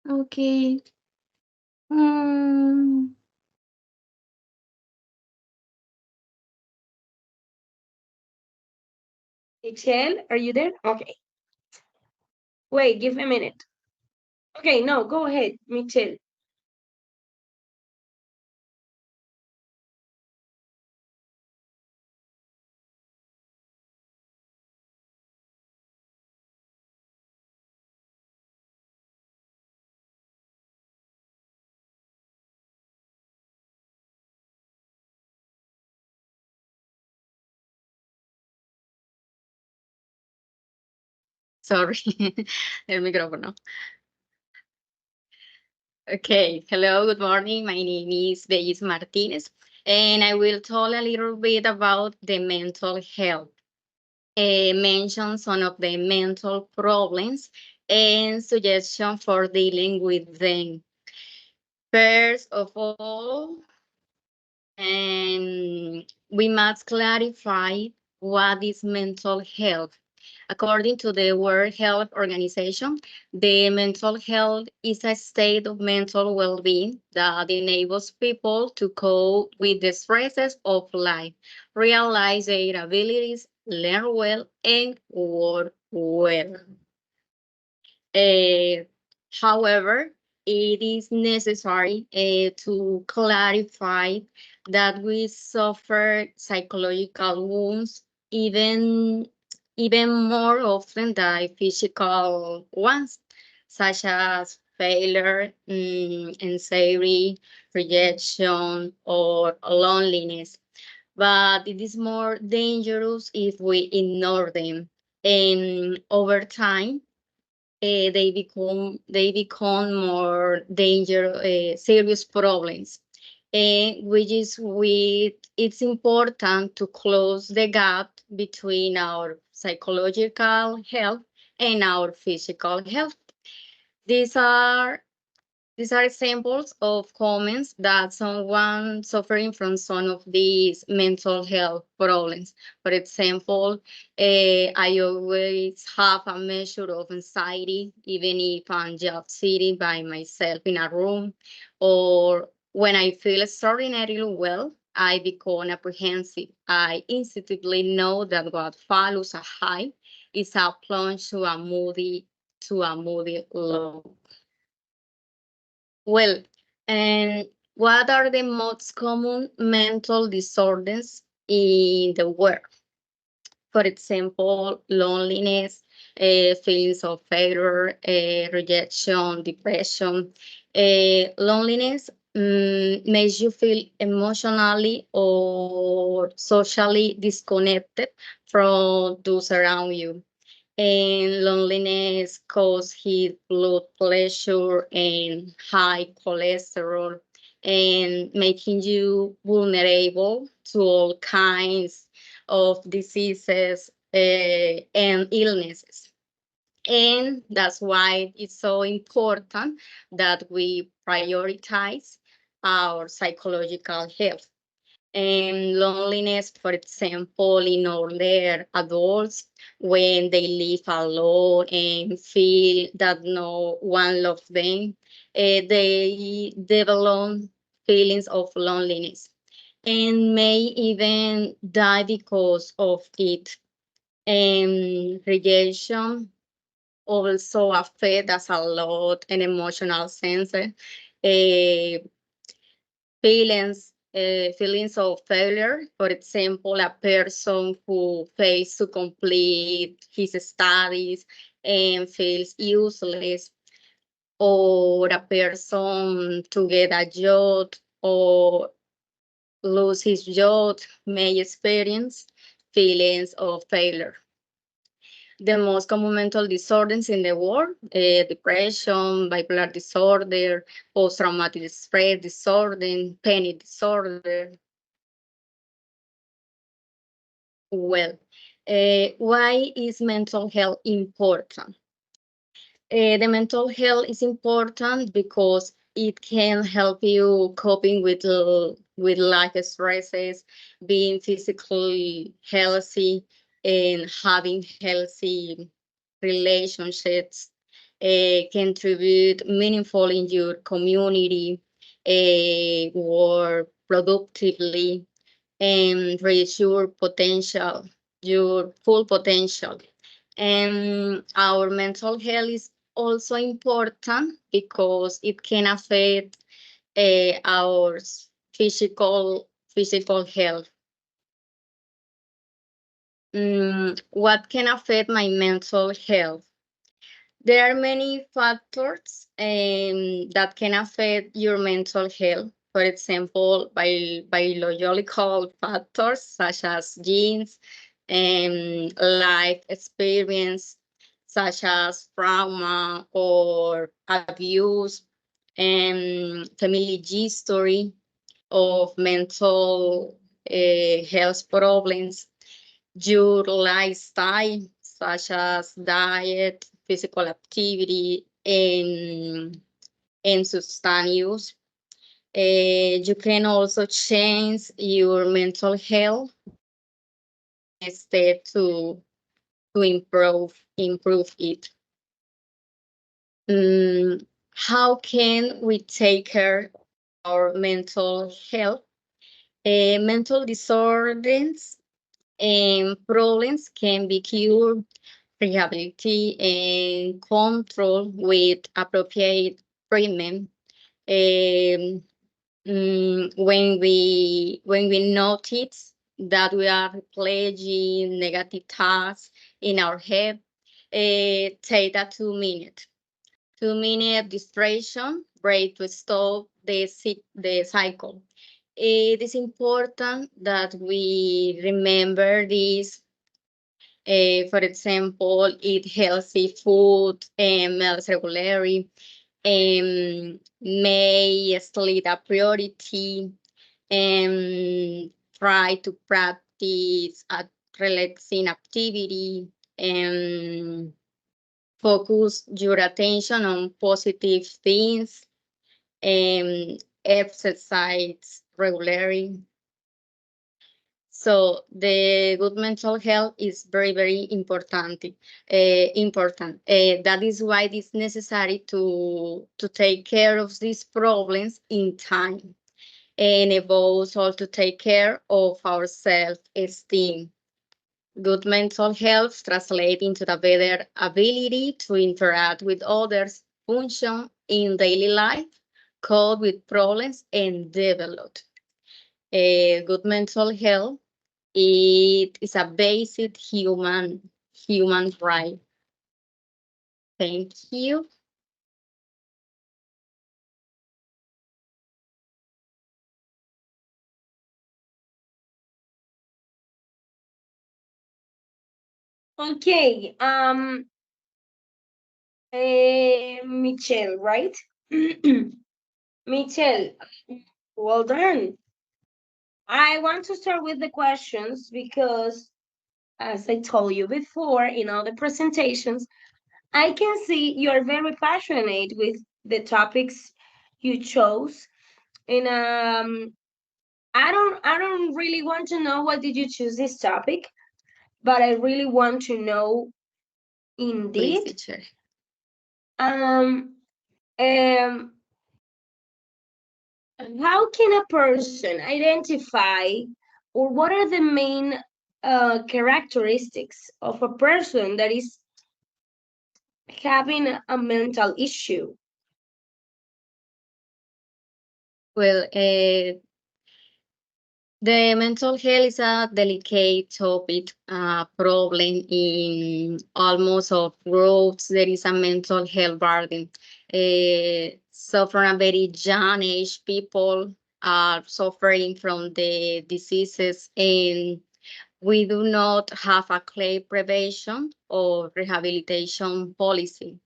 Okay. Mm, Michelle, are you there? Okay. Wait, give me a minute. Okay, no, go ahead, Michelle. sorry, el micrófono. Okay, hello, good morning. My name is Bellis Martinez, and I will talk a little bit about the mental health. Mention some of the mental problems and suggestions for dealing with them. First of all, we must clarify what is mental health. According to the World Health Organization, the mental health is a state of mental well-being that enables people to cope with the stresses of life, realize their abilities, learn well, and work well. Uh, However, it is necessary to clarify that we suffer psychological wounds even more often than physical ones, such as failure, anxiety, rejection, or loneliness. But it is more dangerous if we ignore them. And over time, they become more serious problems, which is with it's important to close the gap between our psychological health and our physical health. These are these are examples of comments that someone suffering from some of these mental health problems. For example, I always have a measure of anxiety, even if I'm just sitting by myself in a room, or when I feel extraordinarily well, I become apprehensive. I instinctively know that what follows a high is a plunge to a moody low. Well, and what are the most common mental disorders in the world? For example, loneliness, feelings of failure, rejection, depression. Loneliness makes you feel emotionally or socially disconnected from those around you. And loneliness causes high blood pressure and high cholesterol, and making you vulnerable to all kinds of diseases and illnesses. And that's why it's so important that we prioritize our psychological health. And loneliness, for example, in older adults, when they live alone and feel that no one loves them, they develop feelings of loneliness and may even die because of it. And rejection also affect us a lot in emotional sense. Feelings of failure. For example, a person who fails to complete his studies and feels useless, or a person to get a job or lose his job may experience feelings of failure. The most common mental disorders in the world, depression, bipolar disorder, post-traumatic stress disorder, panic disorder. Well, why is mental health important? The mental health is important because it can help you coping with life stresses, being physically healthy, and having healthy relationships. contribute meaningfully in your community, work productively, and reach your potential, your full potential. And our mental health is also important because it can affect our physical health. What can affect my mental health? There are many factors that can affect your mental health. For example, biological factors such as genes and life experience, such as trauma or abuse, and family history of mental health problems, your lifestyle, such as diet, physical activity, and substance use. You can also change your mental health step to improve it. How can we take care of our mental health? Mental disorders and problems can be cured, rehabilitated, and controlled with appropriate treatment. When we notice that we are replaying negative thoughts in our head, take that 2 minutes. 2 minute distraction break to stop the cycle. It is important that we remember this. For example, eat healthy food and meals regularly. May sleep a priority, and try to practice a relaxing activity, and focus your attention on positive things, and exercise regularly. So the good mental health is very, very important. That is why it is necessary to take care of these problems in time, and above all to take care of our self-esteem. Good mental health translates into the better ability to interact with others, function in daily life, cope with problems, and develop. Good mental health, it is a basic human right. Thank you. Okay, Michelle, right? Michelle, well done. I want to start with the questions because, as I told you before in all the presentations, I can see you're very passionate with the topics you chose. And I don't really want to know why did you choose this topic, but I really want to know Please, indeed teacher. um how can a person identify, or what are the main characteristics of a person that is having a mental issue? Well, the mental health is a delicate topic, problem in almost all groups. There is a mental health burden. So from a very young age, people are suffering from the diseases, and we do not have a clear prevention or rehabilitation policy.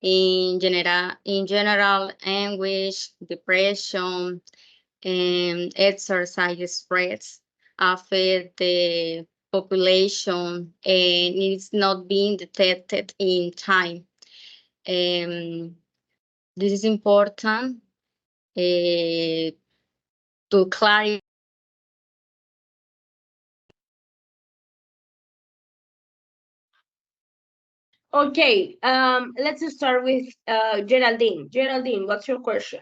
In general, anguish, depression, and exercise stress affect the population, and it's not being detected in time. This is important to clarify. Okay, let's start with Geraldine. Geraldine, what's your question?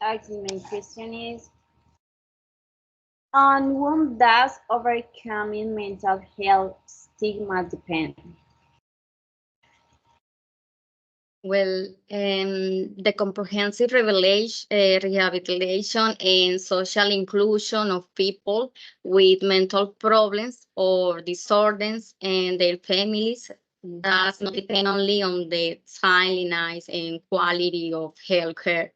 Okay, my question is, on whom does overcoming mental health stigma depend? Well, the comprehensive rehabilitation and social inclusion of people with mental problems or disorders and their families does not depend only on the timeliness and quality of healthcare.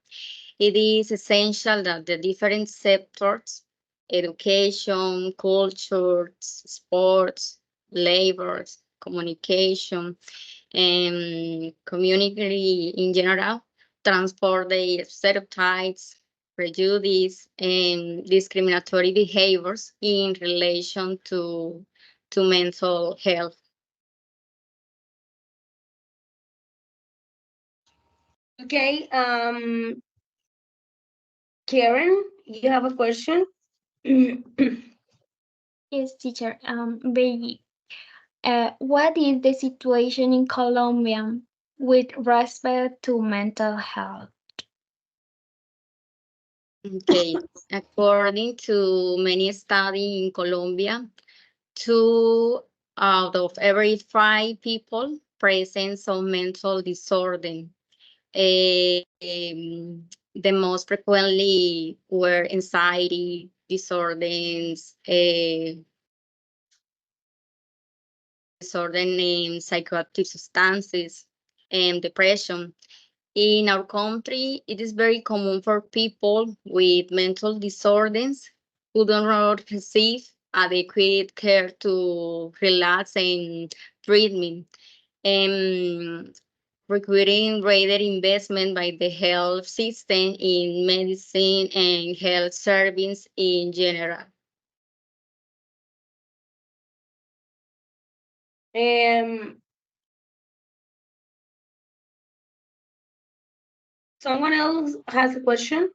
It is essential that the different sectors, education, culture, sports, labor, communication, and community in general transport the stereotypes, prejudice, and discriminatory behaviors in relation to mental health. Okay, Karen, you have a question? Yes, teacher. Baby, what is the situation in Colombia with respect to mental health? Okay, according to many studies in Colombia, 2 out of every 5 people present some mental disorder. The most frequently were anxiety disorders, disorder in psychoactive substances, and depression. In our country, it is very common for people with mental disorders who do not receive adequate care to relax and treatment. Um, Requiring greater investment by the health system in medicine and health service in general. Someone else has a question?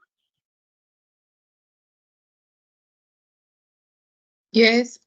Yes,